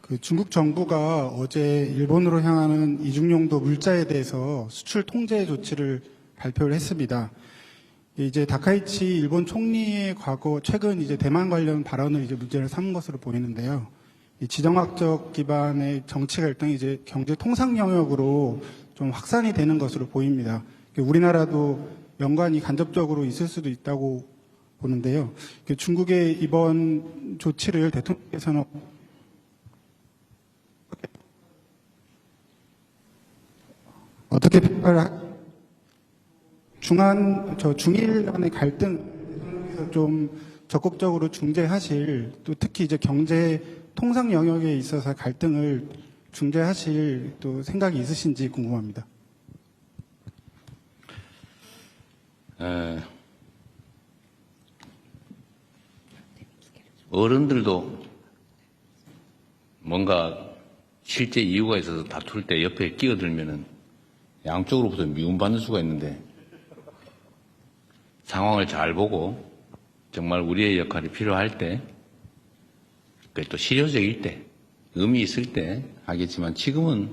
그 중국 정부가 어제 일본으로 향하는 이중용도 물자에 대해서 수출 통제 조치를 발표를 했습니다. 이제 다카이치 일본 총리의 최근 이제 대만 관련 발언을 이제 문제를 삼은 것으로 보이는데요. 이 지정학적 기반의 정치 갈등이 이제 경제 통상 영역으로 좀 확산이 되는 것으로 보입니다. 우리나라도 연관이 간접적으로 있을 수도 있다고 보는데요. 중국의 이번 조치를 대통령께서는 어떻게 평가를 중일 간의 갈등 대통령께서 좀 적극적으로 중재하실, 또 특히 이제 경제 통상 영역에 있어서 갈등을 중재하실 또 생각이 있으신지 궁금합니다. 어른들도 뭔가 실제 이유가 있어서 다툴 때 옆에 끼어들면은 양쪽으로부터 미움받는 수가 있는데, 상황을 잘 보고 정말 우리의 역할이 필요할 때, 또 실효적일 때, 의미 있을 때 하겠지만, 지금은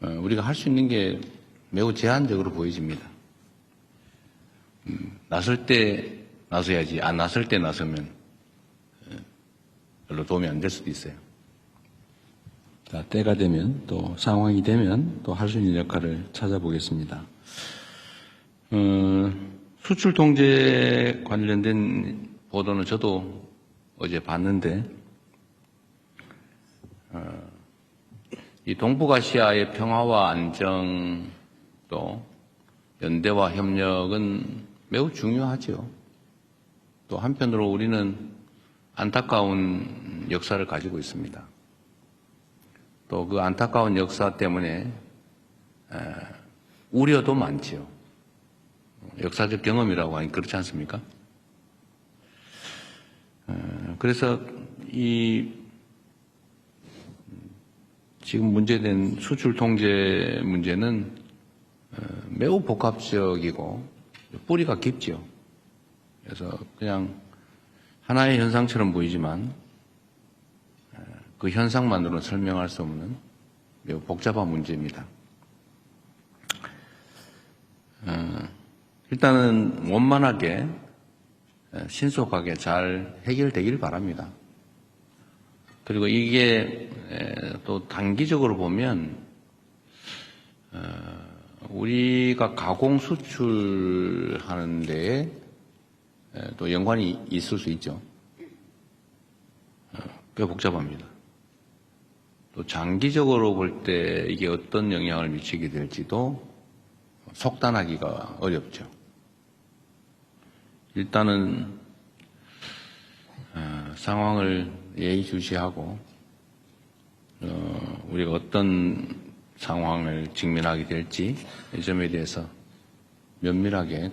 우리가 할 수 있는 게 매우 제한적으로 보여집니다. 나설 때 나서야지, 안 나설 때 나서면 별로 도움이 안 될 수도 있어요. 자, 때가 되면, 또 상황이 되면 또 할 수 있는 역할을 찾아보겠습니다. 수출 통제 관련된 보도는 저도 어제 봤는데, 이 동북아시아의 평화와 안정, 또 연대와 협력은 매우 중요하죠. 또 한편으로 우리는 안타까운 역사를 가지고 있습니다. 또 그 안타까운 역사 때문에 우려도 많지요. 역사적 경험이라고 하니 그렇지 않습니까? 그래서 이 지금 문제된 수출 통제 문제는 매우 복합적이고 뿌리가 깊죠. 그래서 그냥 하나의 현상처럼 보이지만 그 현상만으로는 설명할 수 없는 매우 복잡한 문제입니다. 일단은 원만하게 신속하게 잘 해결되길 바랍니다. 그리고 이게 또 단기적으로 보면 우리가 가공 수출하는 데에 또 연관이 있을 수 있죠. 꽤 복잡합니다. 또 장기적으로 볼 때 이게 어떤 영향을 미치게 될지도 속단하기가 어렵죠. 일단은 상황을 예의주시하고 우리가 어떤 상황을 직면하게 될지 이 점에 대해서 면밀하게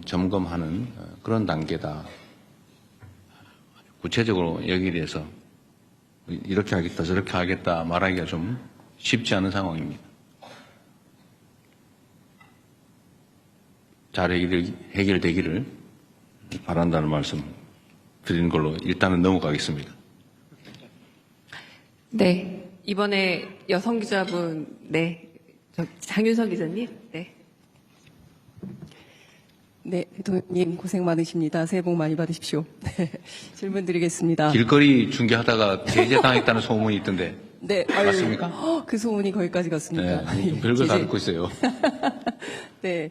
점검하는 그런 단계다. 구체적으로 여기에 대해서 이렇게 하겠다 저렇게 하겠다 말하기가 좀 쉽지 않은 상황입니다. 잘 해결되기를 바란다는 말씀 드리는 걸로 일단은 넘어가겠습니다. 네, 이번에 여성 기자분, 장윤선 기자님, 네, 대통령님 고생 많으십니다. 새해 복 많이 받으십시오. 네, 질문 드리겠습니다. 길거리 중계하다가 제재당했다는 소문이 있던데. 네, 맞습니까? 그 소문이 거기까지 갔습니까? 네, 별걸 다 듣고 있어요. 네,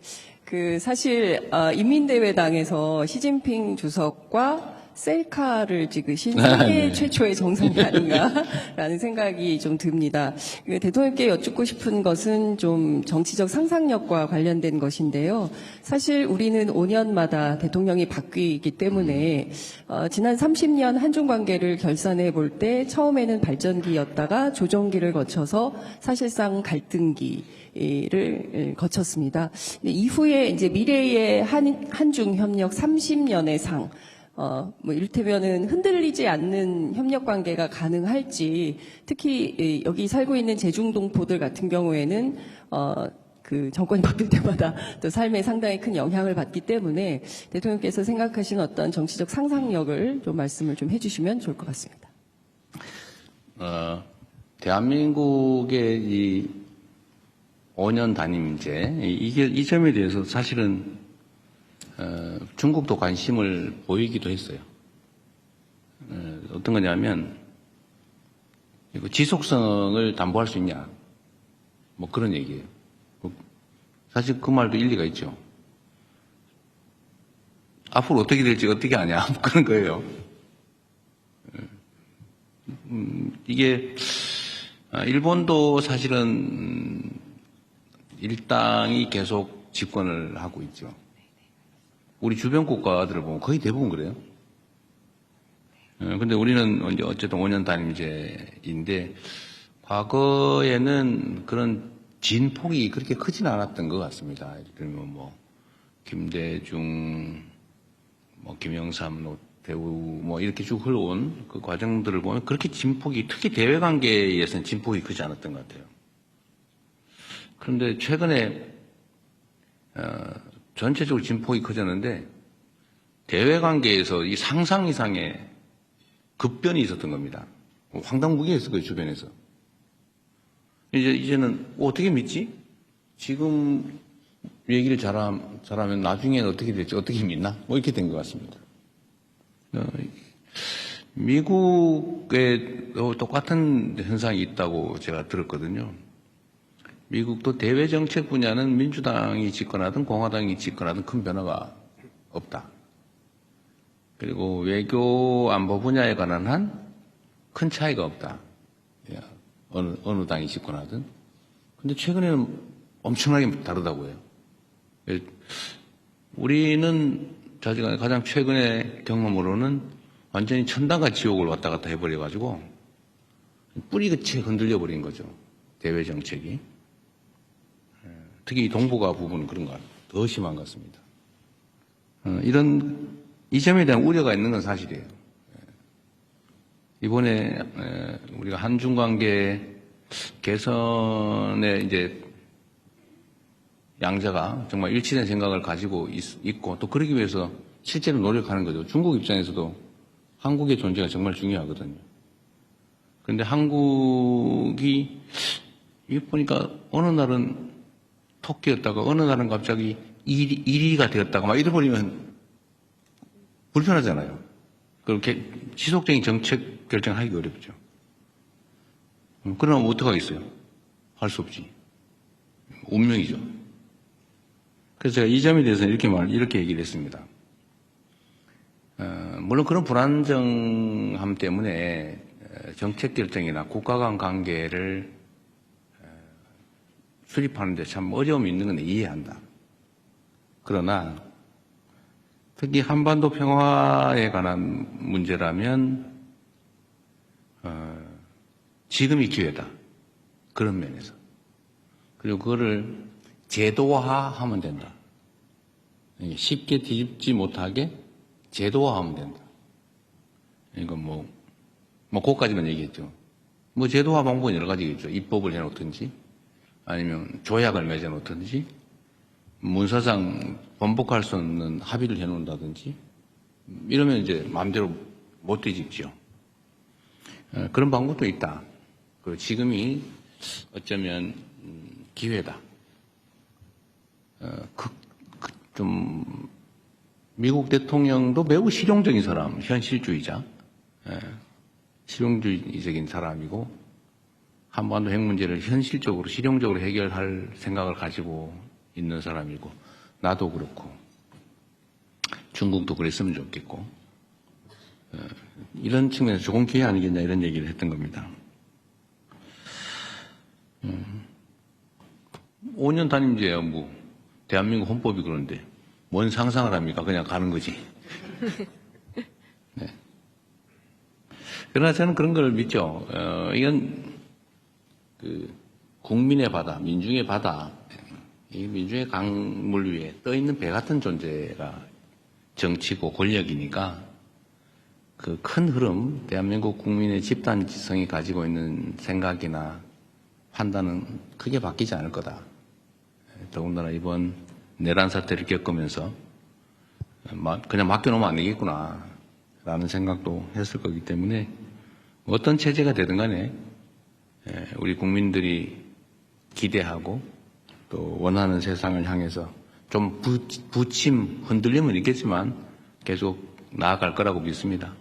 사실 인민대회당에서 시진핑 주석과 셀카를 찍으신 세계 최초의 정상이 아닌가라는 생각이 좀 듭니다. 대통령께 여쭙고 싶은 것은 좀 정치적 상상력과 관련된 것인데요. 사실 우리는 5년마다 대통령이 바뀌기 때문에 지난 30년 한중 관계를 결산해 볼 때 처음에는 발전기였다가 조정기를 거쳐서 사실상 갈등기를 거쳤습니다. 이후에 이제 미래의 한중 협력 30년의 상, 이를테면은 흔들리지 않는 협력 관계가 가능할지, 특히 여기 살고 있는 제중동포들 같은 경우에는 그 정권이 바뀔 때마다 또 삶에 상당히 큰 영향을 받기 때문에 대통령께서 생각하시는 어떤 정치적 상상력을 좀 말씀을 좀 해주시면 좋을 것 같습니다. 대한민국의 이 5년 단임제, 이 점에 대해서 사실은 중국도 관심을 보이기도 했어요. 어떤 거냐면 이거 지속성을 담보할 수 있냐, 뭐 그런 얘기예요. 사실 그 말도 일리가 있죠. 앞으로 어떻게 될지 어떻게 아냐, 뭐 그런 거예요. 이게 일본도 사실은 일당이 계속 집권을 하고 있죠. 우리 주변 국가들을 보면 거의 대부분 그래요. 근데 우리는 이제 어쨌든 5년 단임제인데 과거에는 그런 진폭이 그렇게 크지는 않았던 것 같습니다. 예를 들면 뭐 김대중, 뭐 김영삼, 노태우 뭐 이렇게 쭉 흘러온 그 과정들을 보면 그렇게 진폭이, 특히 대외 관계에서는 진폭이 크지 않았던 것 같아요. 그런데 최근에 전체적으로 진폭이 커졌는데 대외 관계에서 이 상상 이상의 급변이 있었던 겁니다. 황당무계했을 거예요, 주변에서. 이제는 어떻게 믿지? 지금 얘기를 잘하면 나중에는 어떻게 될지 어떻게 믿나? 뭐 이렇게 된 것 같습니다. 미국에 똑같은 현상이 있다고 제가 들었거든요. 미국도 대외 정책 분야는 민주당이 집권하든 공화당이 집권하든 큰 변화가 없다. 그리고 외교 안보 분야에 관한 한 큰 차이가 없다. 어느 당이 집권하든. 근데 최근에는 엄청나게 다르다고 해요. 우리는 가장 최근의 경험으로는 완전히 천당과 지옥을 왔다 갔다 해버려가지고 뿌리끝이 흔들려 버린 거죠. 대외 정책이. 특히 동북아 부분은 그런 것 같아요. 더 심한 것 같습니다. 이 점에 대한 우려가 있는 건 사실이에요. 이번에 우리가 한중 관계 개선에 이제 양자가 정말 일치된 생각을 가지고 있고 또 그러기 위해서 실제로 노력하는 거죠. 중국 입장에서도 한국의 존재가 정말 중요하거든요. 그런데 한국이 이게 보니까 어느 날은 토끼였다가 어느 날은 갑자기 1위가 되었다가 막 이래버리면 불편하잖아요. 그렇게 지속적인 정책 결정하기 어렵죠. 그러면 어떡하겠어요? 할 수 없지. 운명이죠. 그래서 제가 이 점에 대해서는 이렇게 얘기를 했습니다. 물론 그런 불안정함 때문에 정책 결정이나 국가 간 관계를 수립하는데 참 어려움이 있는 건 이해한다. 그러나 특히 한반도 평화에 관한 문제라면 지금이 기회다. 그런 면에서. 그리고 그거를 제도화하면 된다. 쉽게 뒤집지 못하게 제도화하면 된다. 이건 뭐 그것까지만 얘기했죠. 뭐 제도화 방법은 여러 가지겠죠. 입법을 해놓든지 아니면 조약을 맺어놓든지 문서상 번복할 수 없는 합의를 해놓는다든지 이러면 이제 마음대로 못 뒤집죠. 그런 방법도 있다. 그리고 지금이 어쩌면 기회다. 좀 미국 대통령도 매우 실용적인 사람, 현실주의자, 실용주의적인 사람이고 한반도 핵 문제를 현실적으로 실용적으로 해결할 생각을 가지고 있는 사람이고 나도 그렇고 중국도 그랬으면 좋겠고 이런 측면에서 좋은 기회 아니겠냐 이런 얘기를 했던 겁니다. 5년 단임제야 뭐 대한민국 헌법이 그런데 뭔 상상을 합니까? 그냥 가는 거지. 네. 그러나 저는 그런 걸 믿죠. 이건 국민의 바다, 민중의 바다, 이 민중의 강물 위에 떠 있는 배 같은 존재가 정치고 권력이니까 그 큰 흐름, 대한민국 국민의 집단 지성이 가지고 있는 생각이나 판단은 크게 바뀌지 않을 거다. 더군다나 이번 내란 사태를 겪으면서 그냥 맡겨놓으면 안 되겠구나 라는 생각도 했을 거기 때문에 어떤 체제가 되든 간에 우리 국민들이 기대하고 또 원하는 세상을 향해서 좀 부침, 흔들림은 있겠지만 계속 나아갈 거라고 믿습니다.